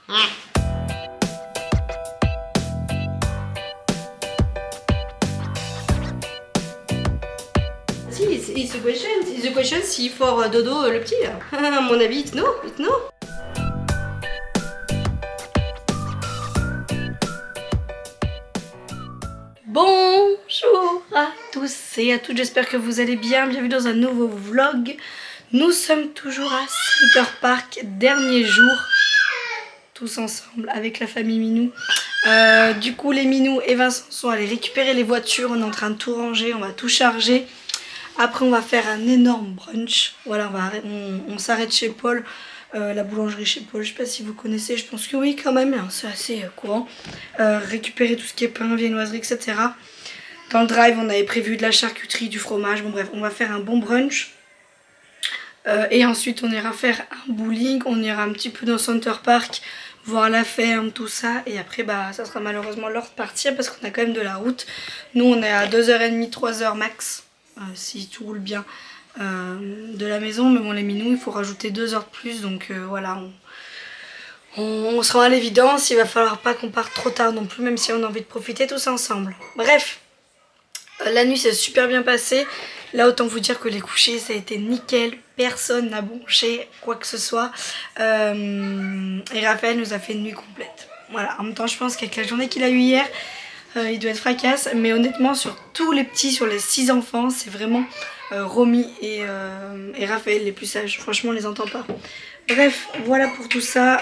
Si, it's a question. It's a question si for Dodo le petit là. À mon avis, it's no. Bonjour à tous et à toutes, j'espère que vous allez bien. Bienvenue dans un nouveau vlog. Nous sommes toujours à Center Park, dernier jour, tous ensemble avec la famille Minou. Du coup, les Minou et Vincent sont allés récupérer les voitures. On est en train de tout ranger, on va tout charger. Après, on va faire un énorme brunch. Voilà, on s'arrête chez Paul. La boulangerie chez Paul, je sais pas si vous connaissez, je pense que oui quand même, hein, c'est assez courant. Récupérer tout ce qui est pain, viennoiserie, etc. Dans le drive, on avait prévu de la charcuterie, du fromage, bon bref, on va faire un bon brunch. Et ensuite, on ira faire un bowling, on ira un petit peu dans Center Park, voir la ferme, tout ça. Et après, bah, ça sera malheureusement l'heure de partir parce qu'on a quand même de la route. Nous, on est à 2h30, 3h max, si tout roule bien. De la maison, mais bon, les Minous, il faut rajouter 2 heures de plus, donc voilà, on se rend à l'évidence. Il va falloir pas qu'on parte trop tard non plus, même si on a envie de profiter tous ensemble. Bref, la nuit s'est super bien passée. Là, autant vous dire que les couchers, ça a été nickel, personne n'a bronché quoi que ce soit. Et Raphaël nous a fait une nuit complète. Voilà, en même temps, je pense qu'avec la journée qu'il a eue hier, il doit être fracasse, mais honnêtement, sur tous les petits, sur les 6 enfants, c'est vraiment Romy et Raphaël les plus sages. Franchement, on les entend pas. Bref, voilà pour tout ça.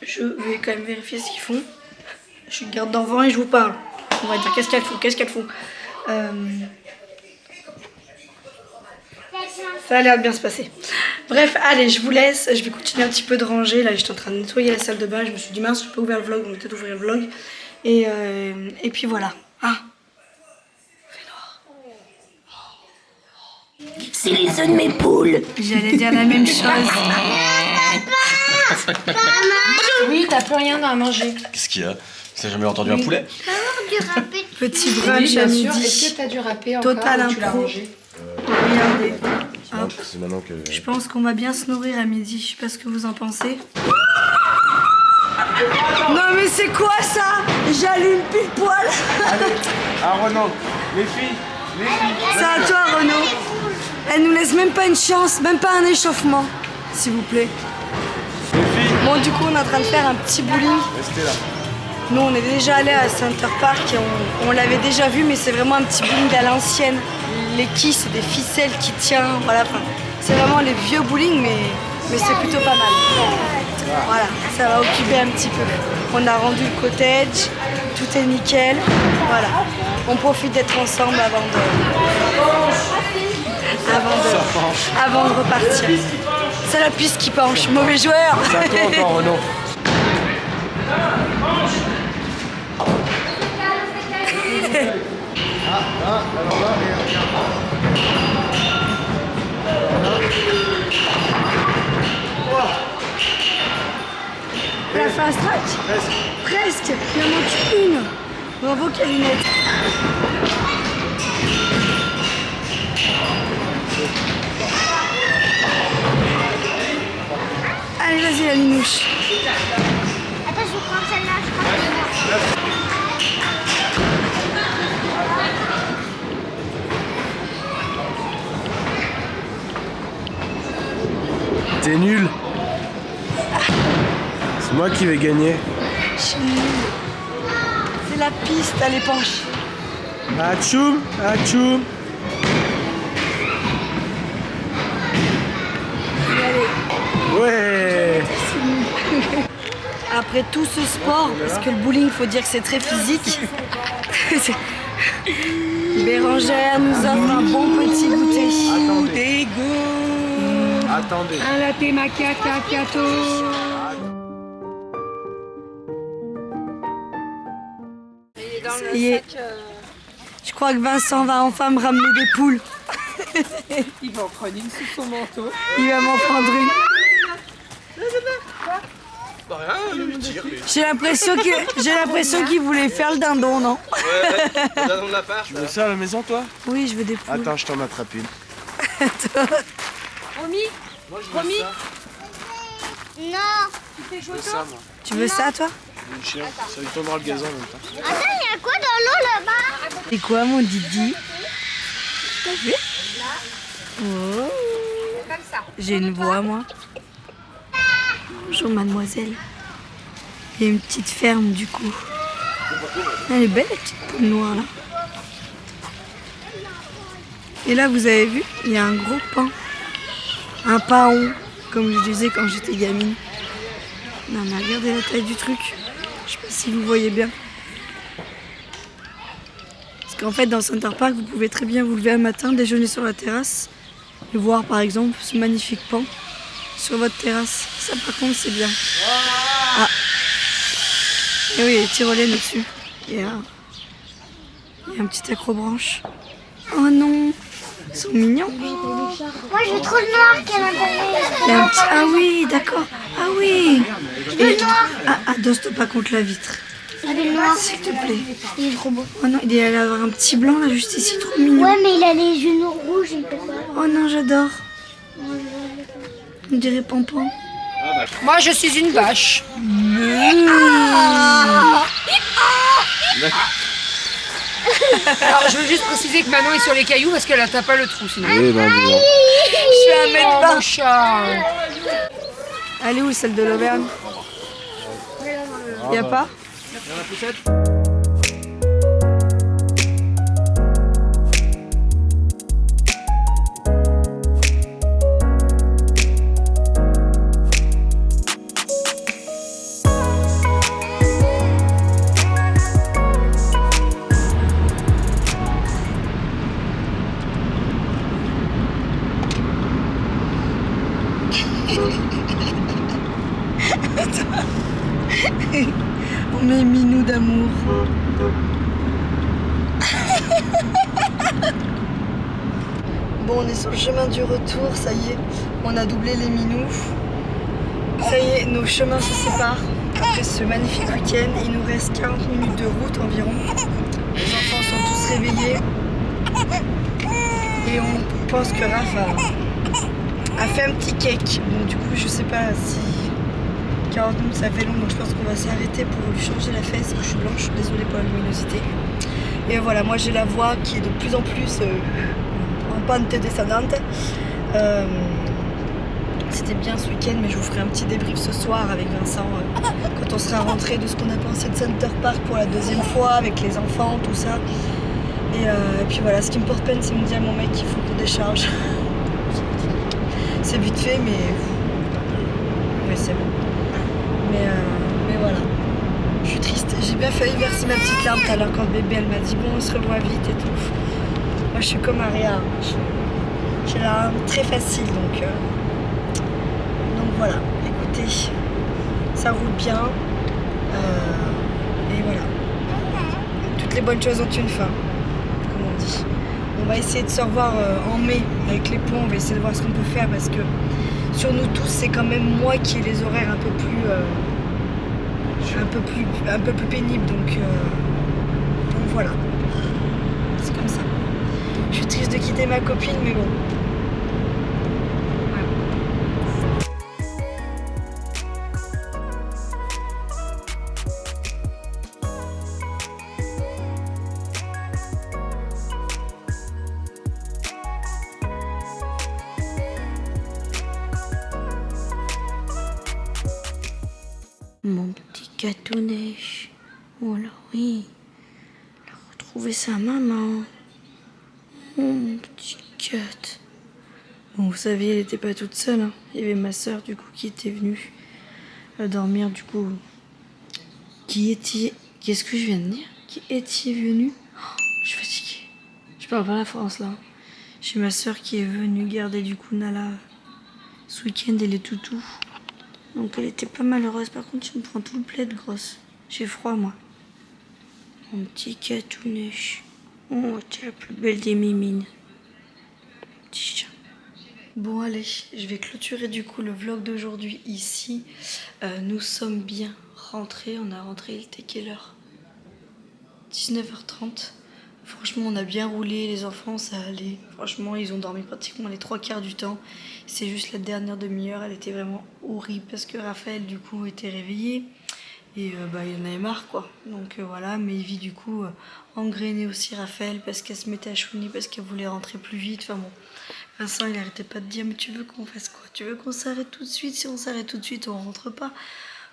Je vais quand même vérifier ce qu'ils font. Je suis garde d'enfant et je vous parle. On va dire qu'est-ce qu'elles font. Ça a l'air de bien se passer. Bref, allez, je vous laisse. Je vais continuer un petit peu de ranger. Là, j'étais en train de nettoyer la salle de bain. Je me suis dit, mince, je peux ouvrir le vlog. Donc, je vais peut-être ouvrir le vlog. Et puis voilà. Ah, C'est les œufs de mes poules. j'allais dire la même chose. Oui, t'as plus rien à manger. Qu'est-ce qu'il y a? T'as jamais entendu un poulet? Petit brunch Oui, à bien sûr. midi. Est-ce que t'as dû râper encore Total ou tu l'as impro. rangé? Regardez. Hop. C'est maintenant que... Je pense qu'on va bien se nourrir à midi. Je sais pas ce que vous en pensez. Non mais c'est quoi ça? J'allume pile poil. Ah Renaud, les filles. C'est à toi Renaud. Elle nous laisse même pas une chance, même pas un échauffement, s'il vous plaît. Les filles. Bon du coup on est en train de faire un petit bowling. Restez là. Nous on est déjà allé à Center Park et on l'avait déjà vu, mais c'est vraiment un petit bowling à l'ancienne. Les quilles c'est des ficelles qui tiennent, voilà. Enfin, c'est vraiment les vieux bowling, mais c'est plutôt pas mal. Voilà, ça va occuper un petit peu. On a rendu le cottage, tout est nickel. Voilà, on profite d'être ensemble avant de repartir. C'est la piste qui penche, mauvais joueur. C'est à toi encore Renaud. Elle a fait un strike. Presque. Il en manque une. Bravo Calinette. Allez, vas-y la minouche. Attends, je vais prendre celle-là, je crois. T'es nul. C'est moi qui vais gagner. Je suis nulle. C'est la piste à l'épanche. Atchoum, atchoum. Ouais. Après tout ce sport, parce que le bowling, faut dire que c'est très physique. Bérangère nous offre un bon petit goûter. Attendez. Attendez. Un latte macchiato. Ça y est. Je crois que Vincent va enfin me ramener des poules. Il va en prendre une sous son manteau. Il va m'en prendre une. J'ai l'impression qu'il voulait faire le dindon, non? Tu veux ça à la maison toi? Oui, je veux des poules. Attends, je t'en attrape une. Romy, Non. Je veux ça, moi. Tu veux ça, toi? Mon chien, ça lui tombera le gazon en même temps. Attends, il y a quoi dans l'eau là-bas? C'est quoi, mon Didi? T'as vu? Oh. J'ai une voix, moi. Bonjour, mademoiselle. Il y a une petite ferme, du coup. Elle est belle, la petite pomme noire, là. Et là, vous avez vu, il y a un gros pain. Un paon, comme je disais quand j'étais gamine. Non, mais regardez la taille du truc. Je sais pas si vous voyez bien. Parce qu'en fait, dans Center Park, vous pouvez très bien vous lever un matin, déjeuner sur la terrasse et voir, par exemple, ce magnifique paon sur votre terrasse. Ça, par contre, c'est bien. Ah. Et oui, il y a des tyroliennes au-dessus. Il y a un petit accrobranche. Oh non, ils sont mignons. Moi, je veux trop le noir qui est à l'intérieur. Il y a un petit... Ah oui, d'accord. Ah oui. Le noir. Ah, dosse-toi pas contre la vitre. Il est noir. S'il te plaît. Il est trop beau. Oh non, il allait avoir un petit blanc là, juste ici, trop mignon. Ouais, mais il a les genoux rouges, il peut pas. Oh non, j'adore. On dirait Pampan. Moi, je suis une vache. Alors, je veux juste préciser que Manon est sur les cailloux parce qu'elle atteint pas le trou, sinon. Oui, ben, dis-donc. Je fais 1 Oh, m mon chat. Elle est où celle de l'Auvergne? Y a pas? Il y en a poussette. On met minou d'amour. Bon, on est sur le chemin du retour, ça y est, on a doublé les minous. Ça y est, nos chemins se séparent. Après ce magnifique week-end, il nous reste 40 minutes de route environ. Les enfants sont tous réveillés. Et on pense que Raph a fait un petit cake. Donc du coup, je sais pas si 40 minutes ça fait long, donc je pense qu'on va s'arrêter pour lui changer la fesse. Je suis blanche, je suis désolée pour la luminosité. Et voilà, moi j'ai la voix qui est de plus en plus en pente descendante. C'était bien ce week-end, mais je vous ferai un petit débrief ce soir avec Vincent quand on sera rentré de ce qu'on a pensé de Center Park pour la 2e fois avec les enfants, tout ça. Et puis voilà, ce qui me porte peine, c'est de me dire mon mec qu'il faut qu'on décharge. C'est vite fait, mais oui, c'est bon. Mais voilà, je suis triste. J'ai bien failli verser ma petite larme tout à l'heure quand bébé elle m'a dit bon, on se revoit vite et tout. Moi je suis comme Aria, j'ai la larme très facile donc voilà. Écoutez, ça roule bien et voilà. Toutes les bonnes choses ont une fin, comme on dit. On va essayer de se revoir en mai avec les ponts. On va essayer de voir ce qu'on peut faire parce que sur nous tous, c'est quand même moi qui ai les horaires un peu plus pénibles. Donc voilà. C'est comme ça. Je suis triste de quitter ma copine, mais bon. Mon petit catounet. Oh là oui. Il a retrouvé sa maman. Oh mon petit cat. Bon, vous savez, elle n'était pas toute seule. Hein. Il y avait ma soeur du coup qui était venue dormir du coup. Qu'est-ce que je viens de dire? Qui est-il venu? Oh, je suis fatiguée. Je parle pas la France là. J'ai ma soeur qui est venue garder du coup Nala ce week-end et les toutous. Donc elle était pas malheureuse. Par contre, tu me prends tout le plaid, grosse. J'ai froid, moi. Mon petit catounet. Oh, t'es la plus belle des mimines. Petit chat. Bon, allez, je vais clôturer du coup le vlog d'aujourd'hui ici. Nous sommes bien rentrés. On a rentré, il était quelle heure? 19h30. Franchement, on a bien roulé, les enfants, ça allait. Franchement, ils ont dormi pratiquement les 3 quarts du temps. C'est juste la dernière demi-heure, elle était vraiment horrible parce que Raphaël, du coup, était réveillé. Et bah, il en avait marre, quoi. Donc voilà, mais Evie, du coup, engrainait aussi Raphaël parce qu'elle se mettait à chouiner, parce qu'elle voulait rentrer plus vite. Enfin bon, Vincent, il arrêtait pas de dire, mais tu veux qu'on fasse quoi? Tu veux qu'on s'arrête tout de suite? Si on s'arrête tout de suite, on rentre pas.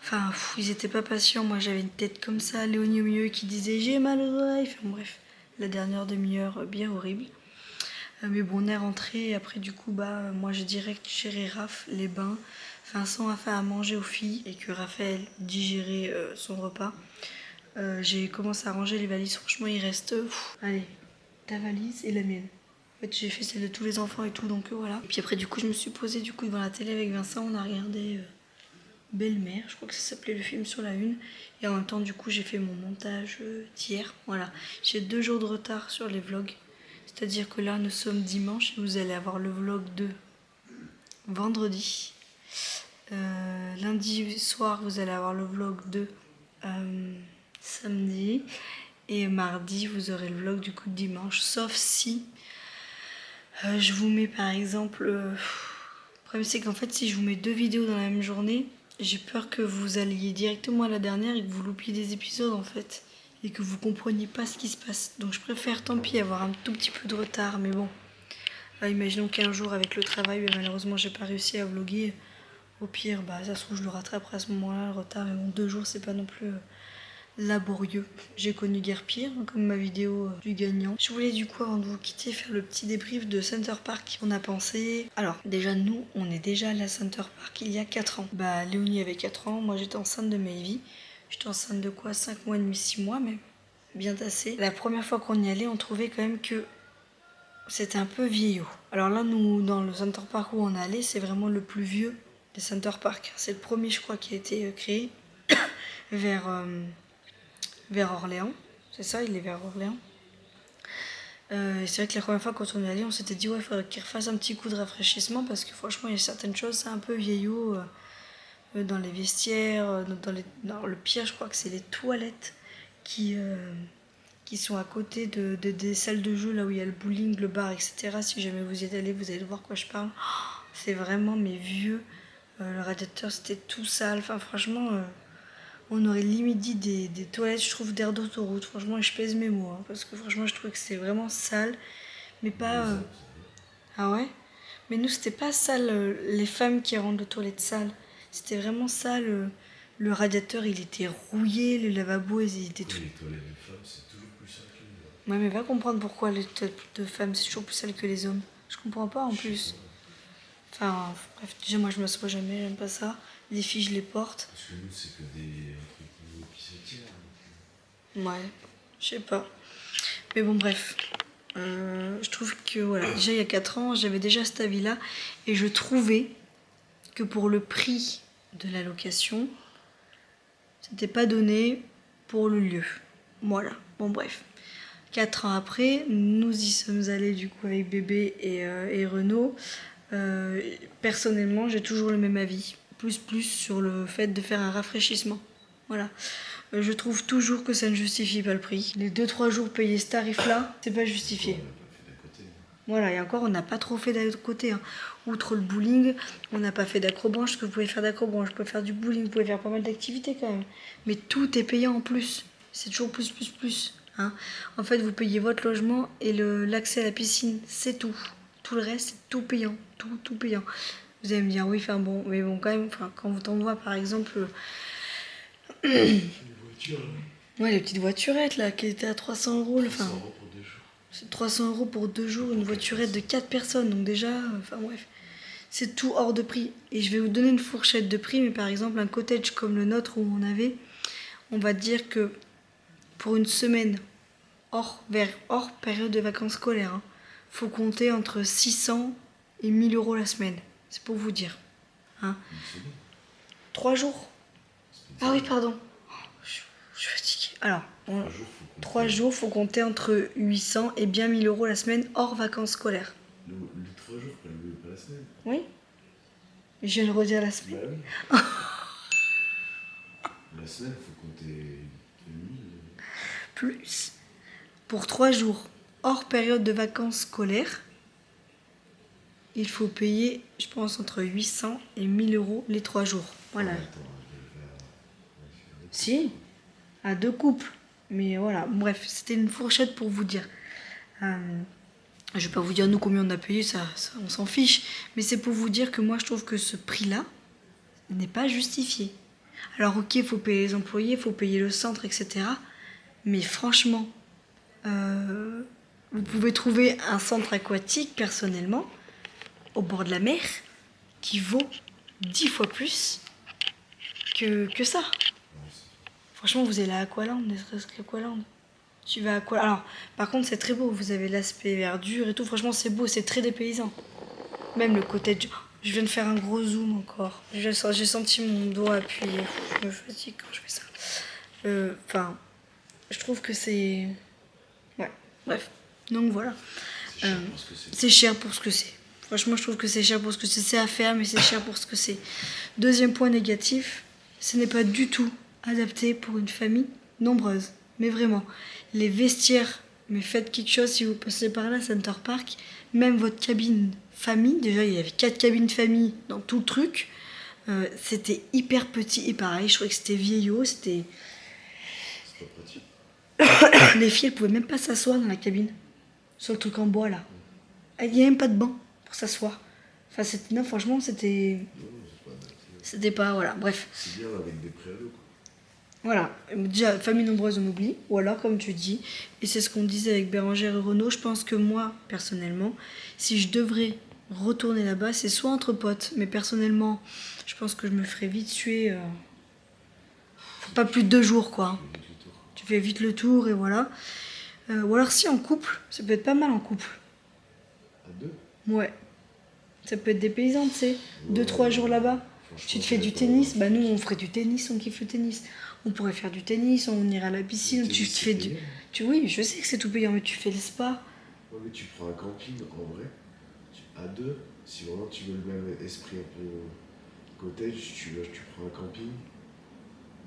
Enfin, ils étaient pas patients. Moi, j'avais une tête comme ça, Léonie au milieu qui disait j'ai mal aux oreilles. Enfin bref, la dernière demi-heure, bien horrible. Mais bon, on est rentré. Et après, du coup, bah, moi, j'ai direct géré Raph, les bains. Vincent a fait à manger aux filles et que Raphaël digérait son repas. J'ai commencé à ranger les valises. Franchement, il reste. Allez, ta valise et la mienne. En fait, j'ai fait celle de tous les enfants et tout, donc voilà. Et puis après, du coup, je me suis posée du coup devant la télé avec Vincent. On a regardé Belle-Mère, je crois que ça s'appelait le film sur la une. Et en même temps, du coup, j'ai fait mon montage d'hier. Voilà. J'ai 2 jours de retard sur les vlogs. C'est-à-dire que là, nous sommes dimanche et vous allez avoir le vlog de vendredi. Lundi soir, vous allez avoir le vlog de samedi. Et mardi, vous aurez le vlog du coup de dimanche. Sauf si je vous mets par exemple... le problème, c'est qu'en fait, si je vous mets 2 vidéos dans la même journée, j'ai peur que vous alliez directement à la dernière et que vous loupiez des épisodes en fait. Et que vous compreniez pas ce qui se passe. Donc je préfère, tant pis, avoir un tout petit peu de retard. Mais bon, imaginons qu'un jour avec le travail, malheureusement, j'ai pas réussi à vlogger. Au pire, bah, ça se trouve, je le rattraperai à ce moment-là, le retard. Mais bon, 2 jours, c'est pas non plus laborieux. J'ai connu guère pire, comme ma vidéo du gagnant. Je voulais du coup, avant de vous quitter, faire le petit débrief de Center Park. On a pensé... Alors, déjà, nous, on est déjà allé à Center Park il y a 4 ans. Bah, Léonie avait 4 ans, moi j'étais enceinte de Maevie. J'étais enceinte de quoi? 5 mois et demi, 6 mois même. Bien tassé. La première fois qu'on y allait, on trouvait quand même que c'était un peu vieillot. Alors là, nous, dans le Center Park où on est allé, c'est vraiment le plus vieux des Center Park. C'est le premier, je crois, qui a été créé vers Orléans. C'est ça, il est vers Orléans. Et c'est vrai que la première fois, quand on est allé, on s'était dit, ouais, il faudrait qu'il refasse un petit coup de rafraîchissement parce que franchement, il y a certaines choses, c'est un peu vieillot dans les vestiaires. Non, le pire, je crois que c'est les toilettes qui sont à côté des salles de jeu, là où il y a le bowling, le bar, etc. Si jamais vous y êtes allé, vous allez voir quoi je parle. C'est vraiment mes vieux. Le radiateur, c'était tout sale. Enfin, franchement, on aurait limite dit des toilettes, je trouve, d'air d'autoroute. Franchement, je pèse mes mots. Hein, parce que franchement, je trouve que c'est vraiment sale. Mais pas... Ah ouais? Mais nous, c'était pas sale, les femmes qui rendent les toilettes sales. C'était vraiment sale. Le radiateur, il était rouillé. Le lavabo, ils étaient tout... Les toilettes de femmes, c'est toujours plus sale que les hommes. Ouais, mais va comprendre pourquoi les toilettes de femmes, c'est toujours plus sale que les hommes. Je comprends pas, en plus. Enfin, bref, déjà, moi, je me m'assois jamais, j'aime pas ça. Les filles, je les porte. Parce que nous, c'est que des trucs de pissotière. Ouais, je sais pas. Mais bon, bref. Je trouve que, voilà, déjà, il y a 4 ans, j'avais déjà cet avis-là. Et je trouvais que pour le prix de la location, c'était pas donné pour le lieu. Voilà, bon, bref. 4 ans après, nous y sommes allés du coup avec bébé et Renaud. Personnellement, j'ai toujours le même avis. Plus sur le fait de faire un rafraîchissement. Voilà. Je trouve toujours que ça ne justifie pas le prix. Les 2-3 jours payés ce tarif-là, c'est pas justifié. On n'a pas fait d'à côté. Voilà, et encore, on n'a pas trop fait d'à côté. Hein. Outre le bowling, on n'a pas fait d'acrobranche. Ce que vous pouvez faire d'acrobranche, vous pouvez faire du bowling, vous pouvez faire pas mal d'activités quand même. Mais tout est payant en plus. C'est toujours plus. Hein. En fait, vous payez votre logement et l'accès à la piscine, c'est tout. Tout le reste, c'est tout payant. Tout payant. Vous allez me dire, oui, enfin bon, mais bon, quand même, quand vous t'envoie par exemple. Les voitures, là. Ouais, les petites voiturettes là, qui étaient à 300 euros. 300 € pour 2 jours. C'est 300 euros pour 2 jours, une voiturette de 4 personnes. Donc déjà, enfin bref, c'est tout hors de prix. Et je vais vous donner une fourchette de prix, mais par exemple, un cottage comme le nôtre où on avait, on va dire que pour une semaine, hors période de vacances scolaires, faut compter entre 600 et 1000 euros la semaine. C'est pour vous dire. Hein. 3 jours. Ah oui, pardon. Je suis fatiguée. Alors, 3 jours, faut compter entre 800 et bien 1000 euros la semaine hors vacances scolaires. Les 3 jours, pas la semaine. Oui. Je viens de le redire la semaine. Bah oui. La semaine, il faut compter 2000. Plus. Pour 3 jours, hors période de vacances scolaires, il faut payer, je pense, entre 800 et 1000 euros les 3 jours. Voilà. Attends, je vais faire... Si, à 2 couples. Mais voilà, bref, c'était une fourchette pour vous dire. Je vais pas vous dire nous combien on a payé, ça on s'en fiche. Mais c'est pour vous dire que moi je trouve que ce prix-là n'est pas justifié. Alors ok, il faut payer les employés, il faut payer le centre, etc. Mais franchement, vous pouvez trouver un centre aquatique, personnellement, au bord de la mer, qui vaut 10 fois plus que ça. Franchement, vous allez à Aqualand, ne serait-ce qu'Aqualand. Tu vas à Aqualand. Alors, par contre, c'est très beau. Vous avez l'aspect verdure et tout. Franchement, c'est beau. C'est très dépaysant. Même le côté... Je viens de faire un gros zoom encore. J'ai senti mon doigt appuyé. Je me fatigue quand je fais ça. Enfin, je trouve que c'est... Ouais, bref. Donc, voilà. C'est cher pour ce que c'est. C'est cher pour ce que c'est. Franchement, je trouve que c'est cher pour ce que c'est. C'est à faire, mais c'est cher pour ce que c'est. Deuxième point négatif, ce n'est pas du tout adapté pour une famille nombreuse. Mais vraiment, les vestiaires, mais faites quelque chose si vous passez par là, Center Park. Même votre cabine famille, déjà il y avait 4 cabines famille dans tout le truc. C'était hyper petit et pareil, je trouvais que c'était vieillot, c'était... C'est pas pratique. Les filles, elles pouvaient même pas s'asseoir dans la cabine. Sur le truc en bois là. Il n'y a même pas de banc pour s'asseoir. Enfin, non, franchement, c'était... Non, c'est pas adapté. C'était pas... Voilà, bref. C'est bien avec des préados, quoi. Voilà, déjà, famille nombreuse, on oublie. Ou alors, comme tu dis, et c'est ce qu'on disait avec Bérangère et Renaud, je pense que moi, personnellement, si je devrais retourner là-bas, c'est soit entre potes, mais personnellement, je pense que je me ferais vite tuer. Pas plus de 2 jours, quoi. Vite le tour. Tu fais vite le tour et voilà. Ou alors, si en couple, ça peut être pas mal en couple. À 2. Ouais. Ça peut être des paysans, tu sais. 2-3 jours là-bas. Franchement, Tu te fais du tennis, bah nous on ferait du tennis, on kiffe le tennis. On pourrait faire du tennis, on irait à la piscine, Le tu tennis, te fais c'est du... payant. Oui, je sais que c'est tout payant, mais tu fais le spa. Ouais, mais tu prends un camping en vrai, à 2, si vraiment tu veux le même esprit un peu cottage, tu prends un camping.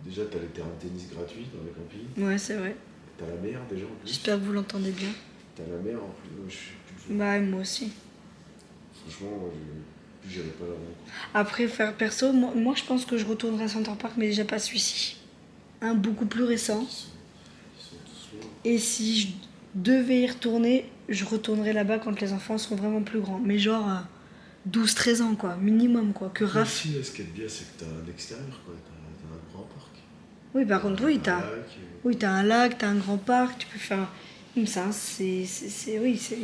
Déjà, t'as les terrains de tennis gratuits dans le camping. Ouais, c'est vrai. T'as la mer déjà en plus. J'espère que vous l'entendez bien. T'as la mer en plus. Je sais plus le Bah, moi aussi. Franchement, j'irai pas là-bas. Après, faire perso, moi je pense que je retournerai à Center Park, mais déjà pas celui-ci. Un beaucoup plus récent. Ils sont tous loin. Et si je devais y retourner, je retournerai là-bas quand les enfants seront vraiment plus grands. Mais genre 12-13 ans, quoi, minimum, quoi. Que Raph. Ici, là, ce qui est bien, c'est que t'as un extérieur, quoi. T'as un grand parc. Oui, par contre, oui, Un t'as. lac, Oui, t'as un lac, t'as un grand parc, tu peux faire comme ça. Oui, c'est.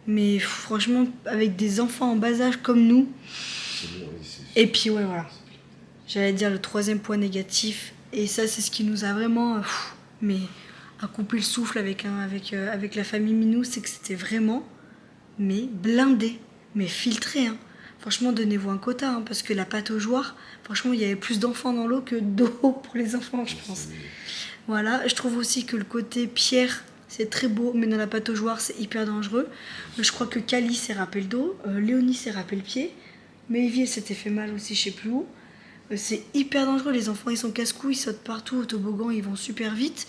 Mais franchement, avec des enfants en bas âge comme nous. c'est bien, oui, Et puis, ouais, voilà. J'allais dire le troisième point négatif. Et ça, c'est ce qui nous a vraiment. Mais à couper le souffle avec la famille Minou, c'est que c'était vraiment. Mais blindé. Mais filtré, hein. Franchement, donnez-vous un quota, hein, parce que la pataugeoire, franchement, il y avait plus d'enfants dans l'eau que d'eau pour les enfants, je pense. Voilà, je trouve aussi que le côté pierre, c'est très beau, mais dans la pataugeoire, c'est hyper dangereux. Je crois que Cali s'est râpé le dos, Léonie s'est râpé le pied, Maëvie, elle s'était fait mal aussi, je sais plus où. C'est hyper dangereux, les enfants, ils sont casse-couilles, ils sautent partout au toboggan, ils vont super vite.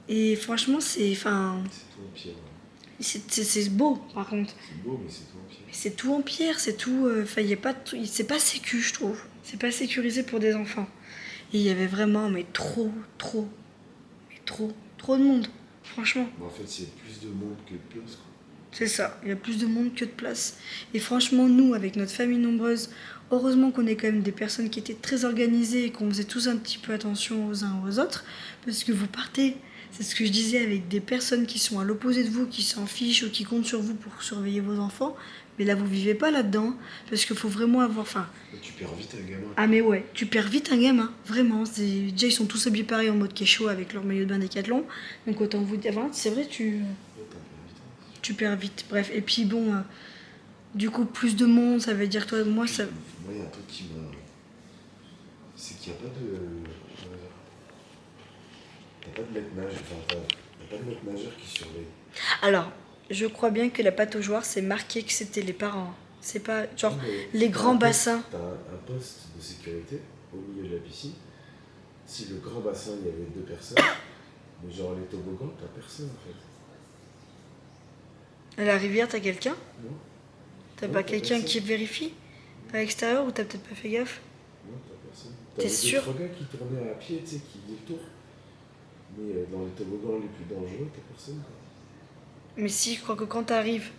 Et franchement, c'est... Enfin, C'est tout en pierre. Ouais. c'est beau, par contre. C'est beau, mais c'est tout en pierre. Mais c'est tout en pierre, c'est tout... Enfin, y a pas c'est pas sécu, je trouve. C'est pas sécurisé pour des enfants. Et il y avait vraiment, mais trop de monde, franchement. Mais en fait, il y a plus de monde que de place, quoi. C'est ça, il y a plus de monde que de place. Et franchement, nous, avec notre famille nombreuse, heureusement qu'on est quand même des personnes qui étaient très organisées et qu'on faisait tous un petit peu attention aux uns aux autres, parce que vous partez, c'est ce que je disais, avec des personnes qui sont à l'opposé de vous, qui s'en fichent ou qui comptent sur vous pour surveiller vos enfants. Mais là, vous vivez pas là-dedans, parce qu'il faut vraiment avoir... Enfin, Tu perds vite un gamin. ah mais ouais, tu perds vite un gamin, vraiment. Déjà, ils sont tous habillés pareil en mode kécho avec leur maillot de bain Décathlon. Donc autant vous dire, enfin, c'est vrai, tu perds vite. Bref, et puis bon, du coup, plus de monde, ça veut dire toi, moi, ça... Moi, il y a un truc qui m'a... C'est qu'il n'y a pas de... T'as pas de maître nageur, enfin, t'as pas de maître nageur qui surveille. Alors, je crois bien que la pataugeoire, c'est marqué que c'était les parents. C'est pas, genre, Mais les t'as grands un poste- bassins. T'as un poste de sécurité au milieu de la piscine. Si le grand bassin, il y avait 2 personnes, Mais genre les toboggans, t'as personne en fait. À la rivière, t'as quelqu'un? Non, T'as Non, pas t'as quelqu'un personne. qui vérifie à l'extérieur ou t'as peut-être pas fait gaffe? non, t'as personne. T'es T'avais sûr? 2-3 gars qui tournaient à pied, tu sais, qui faisaient le tour. Mais dans les toboggans les plus dangereux, t'as personne quoi. Mais si, je crois que quand t'arrives,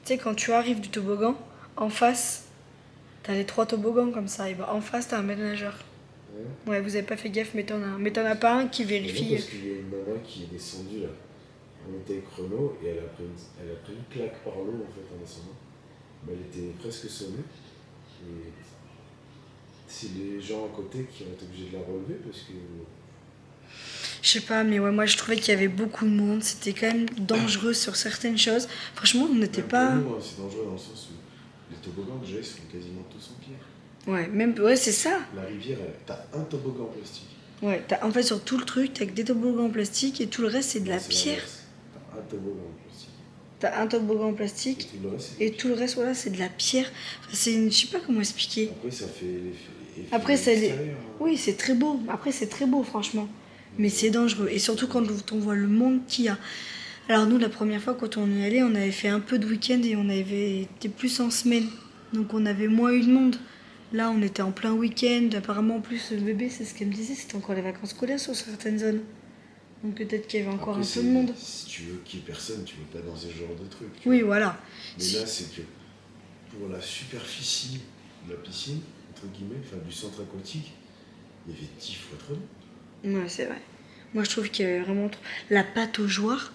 tu sais, quand tu arrives du toboggan, en face, t'as les 3 toboggans comme ça, et ben en face, t'as un maître nageur. Ouais. Ouais, vous avez pas fait gaffe, mais t'en as un. Mais t'en as pas un qui Mais non, vérifie. parce qu'il y a une nana qui est descendue là. On était avec Renault et elle a pris une claque par l'eau en fait en descendant. Mais elle était presque sonnée. Et c'est les gens à côté qui ont été obligés de la relever parce que. Je sais pas, mais ouais, moi je trouvais qu'il y avait beaucoup de monde, c'était quand même dangereux sur certaines choses. Franchement, on n'était Même pas. pour nous, hein, c'est dangereux dans le sens où les toboggans déjà ils sont quasiment tous en pierre. Ouais, même. Ouais, c'est ça. La rivière, t'as un toboggan en plastique. Ouais, en fait, sur tout le truc, t'as que des toboggans en plastique et tout le reste, c'est de la Non, c'est pierre. l'inverse. T'as un toboggan en plastique. T'as un toboggan en Et plastique tout le reste, c'est et tout le reste, voilà, c'est de la pierre. Enfin, c'est une. Je sais pas comment expliquer. Après, ça fait l'effet. Après, ça les. extérieur, hein. Oui, c'est très beau. Après, c'est très beau, franchement. Mais c'est dangereux. Et surtout quand on voit le monde qu'il y a. Alors, nous, la première fois, quand on y allait, on avait fait un peu de week-end et on avait été plus en semaine. Donc, on avait moins eu de monde. Là, on était en plein week-end. Apparemment, en plus, le bébé, c'est ce qu'elle me disait, c'était encore les vacances scolaires sur certaines zones. Donc, peut-être qu'il y avait encore Après, un peu de monde. Si tu veux qu'il y ait personne, tu veux pas dans ce genre de truc. Tu Oui, vois. voilà. Mais là, c'est que pour la superficie de la piscine, entre guillemets, enfin du centre aquatique, il y avait 10 fois trop long. Ouais, c'est vrai. Moi, je trouve qu'il y avait vraiment trop. La pâte aux joueurs.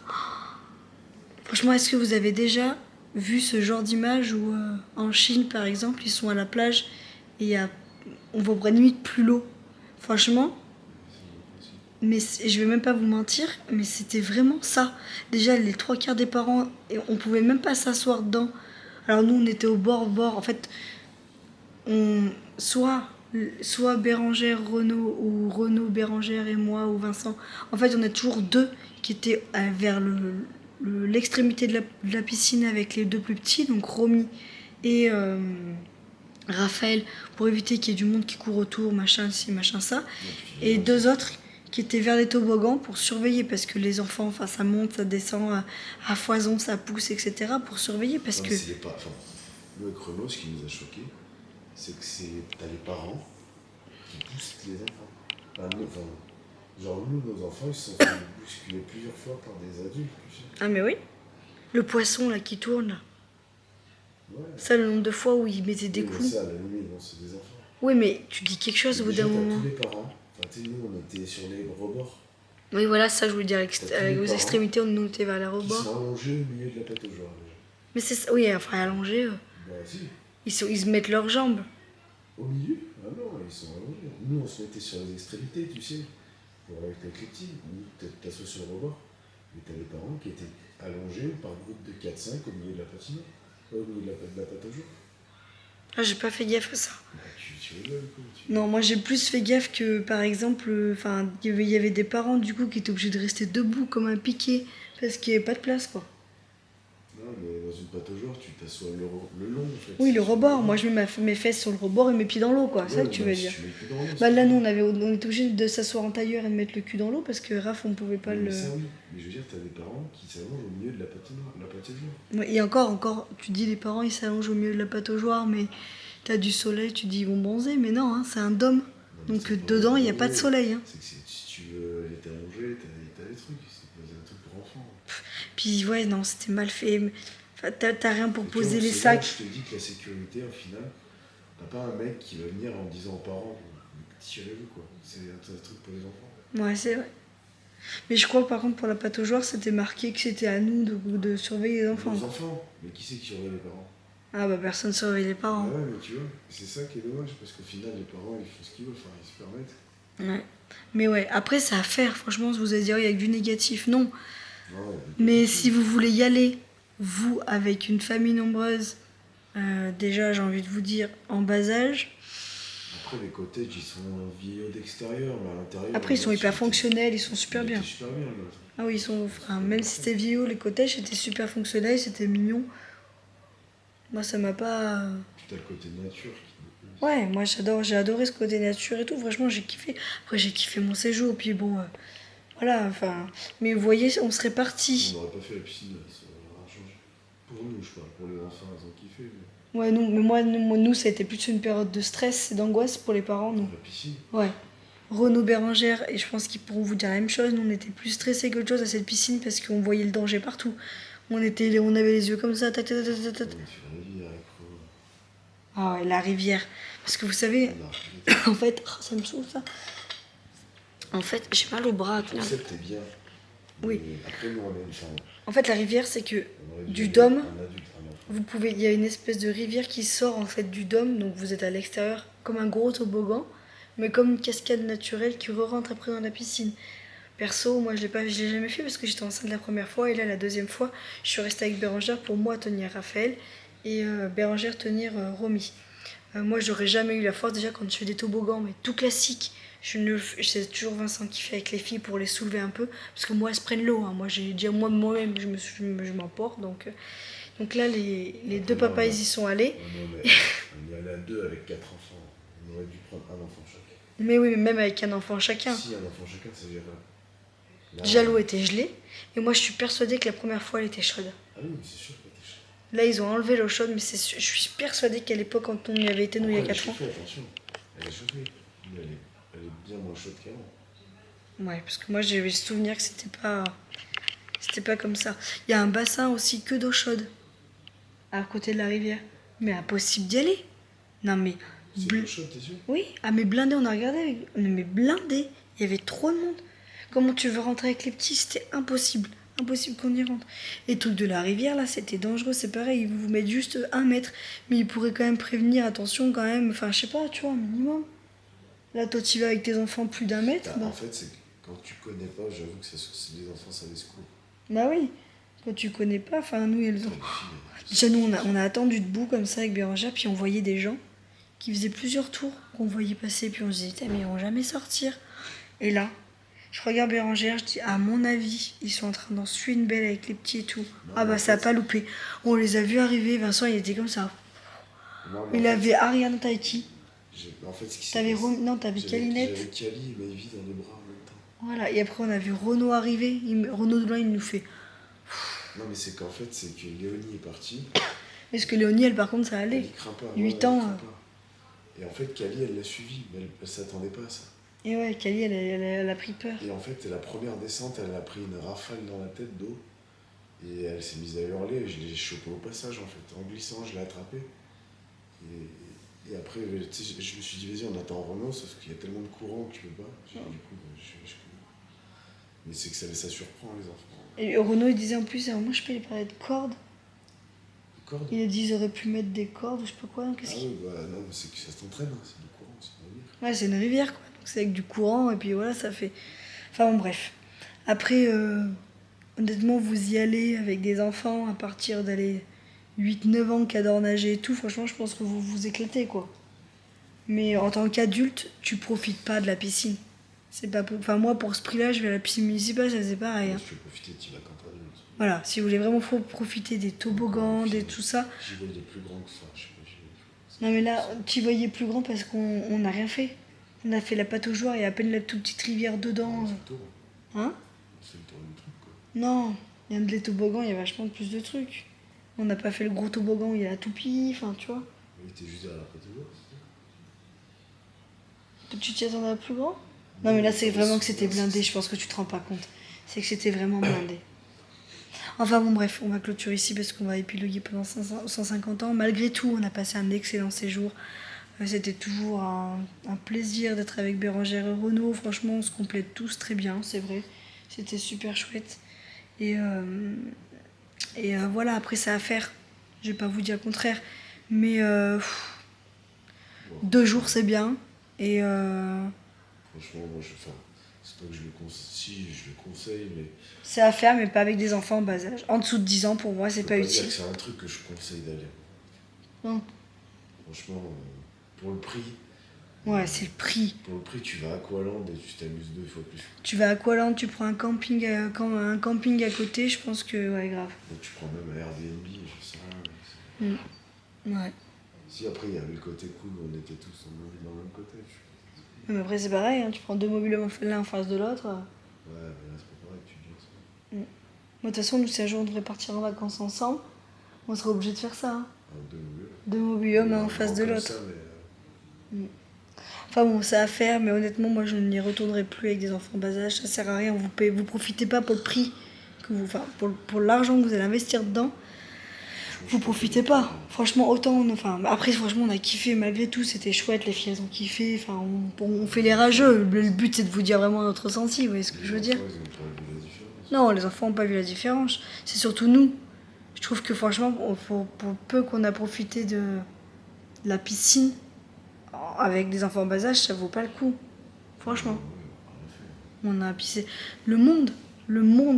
Franchement, est-ce que vous avez déjà vu ce genre d'image où en Chine, par exemple, ils sont à la plage et on voit limite plus l'eau. Franchement, mais je vais même pas vous mentir, mais c'était vraiment ça. Déjà, les 3 quarts des parents, et on pouvait même pas s'asseoir dedans. Alors nous, on était au bord. En fait, soit Bérangère, Renaud, ou Renaud, Bérangère et moi, ou Vincent. En fait, on est toujours 2 qui étaient vers l'extrémité de la piscine avec les 2 plus petits, donc Romy et Raphaël, pour éviter qu'il y ait du monde qui court autour, machin ci, machin ça. Et 2 autres qui étaient vers les toboggans pour surveiller, parce que les enfants, enfin, ça monte, ça descend à foison, ça pousse, etc. pour surveiller, parce Non, que... c'est enfin, nous, avec Renault, ce qui nous a choqué, c'est que t'as les parents qui poussent les enfants. Genre, nous, nos enfants, ils se sont fait bousculer plusieurs fois par des adultes. Tu sais. Ah mais oui. Le poisson là qui tourne là. Ouais. Ça, le nombre de fois où il mettait des Oui, mais coups. ça, à la limite, non, c'est des enfants. Oui, mais tu dis quelque chose au bout Déjà, d'un t'as moment. tous les parents. Enfin, tu sais, nous, on était sur les rebords. Oui, voilà, ça je voulais dire. T'as tous les Aux parents extrémités, on nous était vers la Qui rebord. sont allongés au milieu de la pâte aux joueurs, déjà. Mais c'est ça, oui, enfin allongés, Bah, si. ils se mettent leurs jambes. Au milieu? Ah non, ils sont allongés. Nous, on se mettait sur les extrémités, tu sais, pour avec les petits. Nous, t'assois sur le rebord. Mais t'as les parents qui étaient allongés par groupe de 4-5 au milieu de la patinoire. Au milieu de la pâte aux joueurs. Ah, j'ai pas fait gaffe à ça. Bah, tu rigoles, quoi. Non, moi j'ai plus fait gaffe que par exemple, enfin, il y avait des parents du coup qui étaient obligés de rester debout comme un piqué parce qu'il n'y avait pas de place quoi. Non, mais dans une pâte aux joueurs, tu t'assois le long, en fait. Oui, le rebord. Moi je mets mes fesses sur le rebord et mes pieds dans l'eau quoi. C'est ça que tu veux dire. Si tu mets le cul dans l'eau, Bah c'est là, pas nous, grave. on était obligés de s'asseoir en tailleur et de mettre le cul dans l'eau parce que Raph, on pouvait pas Mais le. ça, oui. Mais je veux dire, t'as des parents qui s'allongent au milieu de la patinoire, la pâte aux joueurs. Ouais, et encore, tu dis les parents ils s'allongent au milieu de la pâte aux joueurs, mais t'as du soleil, tu dis ils vont bronzer, mais non, hein, c'est un dôme. Non, mais Donc c'est pas dedans, il n'y a vrai. pas de soleil. Hein. C'est que si tu veux aller t'allonger, t'as des trucs. C'est pas un truc pour enfants. Puis ouais, non, c'était mal fait. Enfin, t'as rien pour Et tu vois, poser les c'est là que sacs. je te dis que la sécurité, au final, t'as pas un mec qui va venir en disant aux parents, tirez-vous quoi. C'est un truc pour les enfants. Ouais, c'est vrai. Mais je crois que par contre, pour la pâte aux joueurs, c'était marqué que c'était à nous de surveiller les enfants. Les enfants. Mais qui c'est qui surveille les parents? Ah bah personne surveille les parents. Ouais, mais tu vois, c'est ça qui est dommage, parce qu'au final, les parents, ils font ce qu'ils veulent, enfin, ils se permettent. Ouais. Mais ouais, après, c'est à faire. Franchement, vous allez dire, il y a que du négatif. Non. Ouais, Mais si vous voulez y aller, vous, avec une famille nombreuse, déjà, j'ai envie de vous dire, en bas âge. Après, les cottages, ils sont vieillots d'extérieur, mais à l'intérieur... Après, ils sont hyper fonctionnels, ils sont super bien. Super bien, l'autre. Ah oui, ils sont. Enfin, même si c'était vieux, les cottages, c'était super fonctionnel, c'était mignon. Moi, ça m'a pas. Puis t'as le côté nature qui... Ouais, moi, j'ai adoré ce côté nature et tout. Franchement, j'ai kiffé. Après, j'ai kiffé mon séjour. Puis bon, Voilà, enfin. Mais vous voyez, on serait partis. On n'aurait pas fait la piscine, là, ça aurait changé. Pour nous, je parle, pour les enfants, ils ont kiffé. Mais... Ouais, nous, mais nous, ça a été plus une période de stress et d'angoisse pour les parents, nous. La piscine, Ouais. Renaud Bérengère, et je pense qu'ils pourront vous dire la même chose, nous on était plus stressés qu'autre chose à cette piscine parce qu'on voyait le danger partout. On avait les yeux comme ça, tac, tac, tac, tac, tac. on a fait la rivière avec Ro. Ah ouais, la rivière. Parce que vous savez, On a arrêté. en fait, oh, ça me saoule ça. En fait, j'ai mal au bras. Le concept est bien. Oui. Mais après, nous, on a une chambre. En fait, la rivière, c'est que On aurait dû du aller dôme, un adulte, un enfant. vous pouvez, il y a une espèce de rivière qui sort en fait du dôme, donc vous êtes à l'extérieur comme un gros toboggan, mais comme une cascade naturelle qui re-rentre après dans la piscine. Perso, moi je l'ai jamais fait parce que j'étais enceinte la première fois et là la deuxième fois, je suis restée avec Bérengère pour moi tenir Raphaël et Bérengère tenir Romy. Moi j'aurais jamais eu la force déjà quand je fais des toboggans, mais tout classique. C'est toujours Vincent qui fait avec les filles pour les soulever un peu parce que moi elles se prennent l'eau. Hein. Moi j'ai déjà moi-même je m'emporte donc là les deux papas ils y sont allés. On est allé à 2 avec 4 enfants. On aurait dû prendre un enfant chacun. Mais oui, mais même avec un enfant chacun. Si, un enfant chacun, c'est gérable. Là, Déjà l'eau était gelée et moi je suis persuadée que la première fois elle était chaude. Ah oui, mais c'est sûr que t'es chaude. Là ils ont enlevé l'eau chaude mais je suis persuadée qu'à l'époque quand on y avait été nous il y a 4 ans. Attention, elle est chauffée. Mais elle est bien moins chaude qu'avant. Ouais, parce que moi j'ai le souvenir que c'était pas comme ça. Il y a un bassin aussi que d'eau chaude à côté de la rivière. Mais impossible d'y aller. Non mais C'est bl- plus chaude, t'es sûr? oui, ah mais blindé, on a regardé mais blindé, il y avait trop de monde. Comment tu veux rentrer avec les petits? C'était impossible. Impossible qu'on y rentre. Et le truc de la rivière là, c'était dangereux, c'est pareil, ils vous mettent juste 1 mètre, mais ils pourraient quand même prévenir, attention quand même, enfin je sais pas, tu vois, un minimum. Là toi tu vas avec tes enfants plus d'1 mètre, Bah, bah. en fait, c'est que quand tu connais pas, j'avoue que les enfants, ça les secoue. Bah oui, quand tu connais pas, enfin nous, elles ont... Les filles, Déjà nous, on a attendu debout comme ça avec Bérengère, puis on voyait des gens qui faisaient plusieurs tours, qu'on voyait passer, puis on se disait, mais ils vont jamais sortir. Et là, je regarde Bérengère, je dis, à mon avis, ils sont en train d'en suer une belle avec les petits et tout. Non, Ah mais bah en ça a fait, pas loupé. On les a vus arriver, Vincent il était comme ça. non, mais Il en avait Ariane Tahiti, en fait, ce qui s'est t'avais passé, non, t'avais j'avais Calinette. Cali et Maëvi dans les bras en même temps. Voilà, et après on a vu Renaud arriver, Renaud de loin il nous fait. Non, mais c'est qu'en fait, c'est que Léonie est partie. Est-ce que Léonie, elle par contre ça allait? Elle craint pas. 8 elle ans, craint pas. Et en fait, Cali, elle l'a suivi, mais elle s'attendait pas à ça. Et ouais, Cali elle a pris peur. Et en fait, la première descente, elle a pris une rafale dans la tête d'eau. Et elle s'est mise à hurler. Je l'ai chopé au passage, en fait. En glissant, je l'ai attrapée. Et après, tu sais, je me suis dit, vas-y, on attend Renaud, sauf qu'il y a tellement de courant que tu peux pas. Du coup, mais c'est que ça surprend les enfants. Et Renaud il disait en plus, moi je peux lui parler de cordes. Les cordes. Il a dit ils auraient pu mettre des cordes ou je sais pas quoi. Ah Qu'est-ce oui, bah non, mais c'est que ça s'entraîne, hein, c'est du courant, c'est pas dire. Ouais, c'est une rivière quoi. Donc c'est avec du courant et puis voilà, ça fait. Enfin bon, bref. Après, honnêtement, vous y allez avec des enfants à partir d'aller 8-9 ans qui adorent nager et tout. Franchement, je pense que vous vous éclatez quoi. Mais en tant qu'adulte, tu profites pas de la piscine. C'est pas pour... Enfin, moi pour ce prix-là, je vais à la piscine municipale, ça faisait pareil. Hein. Si tu veux profiter, tu vas quand t'as adulte. Voilà, si vous voulez vraiment profiter des toboggans, des tout ça. J'y vois des plus grands que ça, je sais pas, Non mais là, tu voyais plus grand parce qu'on n'a rien fait. On a fait la pâte aux joueurs et à peine la toute petite rivière dedans. C'est le tour. Hein? C'est le tour du truc, quoi. Non, il y a des toboggans, il y a vachement plus de trucs. On n'a pas fait le gros toboggan, il y a la toupie, enfin tu vois. Il était juste derrière la pâte aux joueurs, Tu t'y attendais à plus grand? Non mais là c'est vraiment que c'était blindé, je pense que tu te rends pas compte. C'est que c'était vraiment blindé. Enfin bon bref, on va clôturer ici parce qu'on va épiloguer pendant 150 ans. Malgré tout, on a passé un excellent séjour. C'était toujours un plaisir d'être avec Bérengère et Renaud. Franchement, on se complète tous très bien, c'est vrai. C'était super chouette. Et voilà, après ça à faire. Je vais pas vous dire le contraire. Mais 2 jours c'est bien. Et Franchement, moi, c'est pas que je le conseille, si, je le conseille, mais c'est à faire, mais pas avec des enfants en bas âge. En dessous de 10 ans, pour moi, c'est je pas peux pas dire utile. que c'est un truc que je conseille d'aller. Non. Franchement, pour le prix, Ouais, c'est le prix. tu vas à Aqualand et tu t'amuses 2 fois plus. Tu vas à Aqualand, tu prends un camping à côté, je pense que, ouais, grave. Donc tu prends même un Airbnb, je sais rien. Ouais. Si après il y avait le côté cool, on était tous dans le même côté. Mais après, c'est pareil, hein, tu prends 2 mobiles l'un en face de l'autre. Ouais, mais là c'est pas pareil, tu dis ça. Moi, de toute façon, nous, si un jour on devrait partir en vacances ensemble, on serait obligé de faire ça. Hein. Deux mobiles. Deux mobil-hommes en face de l'autre. Enfin bon, c'est à faire, mais honnêtement, moi, je n'y retournerai plus avec des enfants bas âge. Ça sert à rien. Vous profitez pas pour le prix que vous, enfin, pour l'argent que vous allez investir dedans. Vous profitez pas. Franchement, autant. Enfin, après, franchement, on a kiffé malgré tout. C'était chouette. Les filles, elles ont kiffé. Enfin, on fait les rageux. Le but, c'est de vous dire vraiment notre ressenti. Vous voyez ce que je veux dire? Non, les enfants n'ont pas vu la différence. C'est surtout nous. Je trouve que franchement, pour peu qu'on a profité de la piscine avec des enfants en bas âge, ça vaut pas le coup. Franchement. On a pissé. Le monde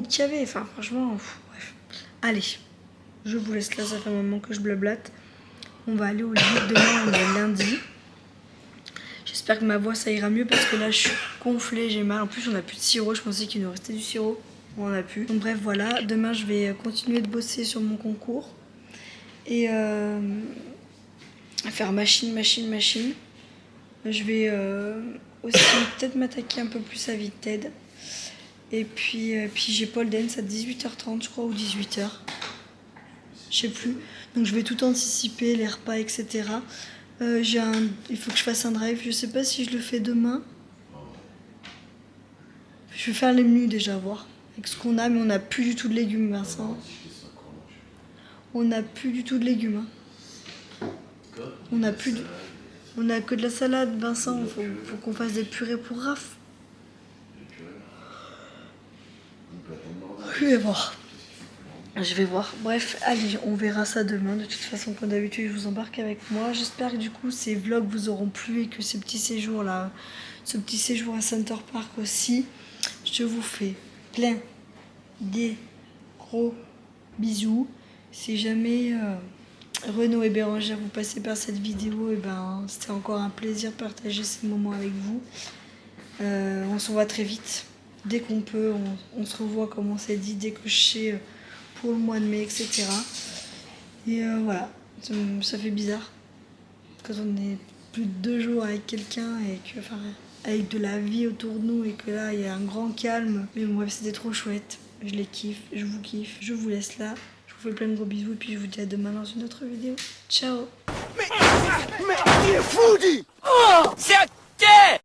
qu'il y avait. Enfin, franchement, bref. Allez, je vous laisse là, ça fait un moment que je blablate. On va aller au lit. Demain, on est lundi. J'espère que ma voix, ça ira mieux parce que là, je suis gonflée, j'ai mal. En plus, on n'a plus de sirop. Je pensais qu'il nous restait du sirop. On en a plus. Donc bref, voilà. Demain, je vais continuer de bosser sur mon concours. Et faire machine. Je vais aussi peut-être m'attaquer un peu plus à Vinted. Et puis j'ai pole dance à 18h30, je crois, ou 18h. Je sais plus. Donc je vais tout anticiper, les repas, etc. Il faut que je fasse un drive. Je sais pas si je le fais demain. Je vais faire les menus déjà, voir. Avec ce qu'on a, mais on n'a plus du tout de légumes, Vincent. On n'a plus du tout de légumes. Hein. On n'a que de la salade, Vincent. Faut qu'on fasse des purées pour Raph. Je vais voir. Bref, allez, on verra ça demain. De toute façon, comme d'habitude, je vous embarque avec moi. J'espère que du coup, ces vlogs vous auront plu et que ce petit séjour à Center Park aussi, je vous fais plein des gros bisous. Si jamais Renaud et Bérangère vous passez par cette vidéo, et ben c'était encore un plaisir de partager ces moments avec vous. On se revoit très vite. Dès qu'on peut, on se revoit comme on s'est dit, dès que je sais pour le mois de mai, etc. Et voilà, ça fait bizarre. Quand on est plus de 2 jours avec quelqu'un et que, enfin, avec de la vie autour de nous et que là, il y a un grand calme. Mais bon, bref, c'était trop chouette. Je les kiffe, je vous kiffe. Je vous laisse là. Je vous fais plein de gros bisous et puis je vous dis à demain dans une autre vidéo. Ciao. Mais il est fou, dit. Oh, c'est un quai.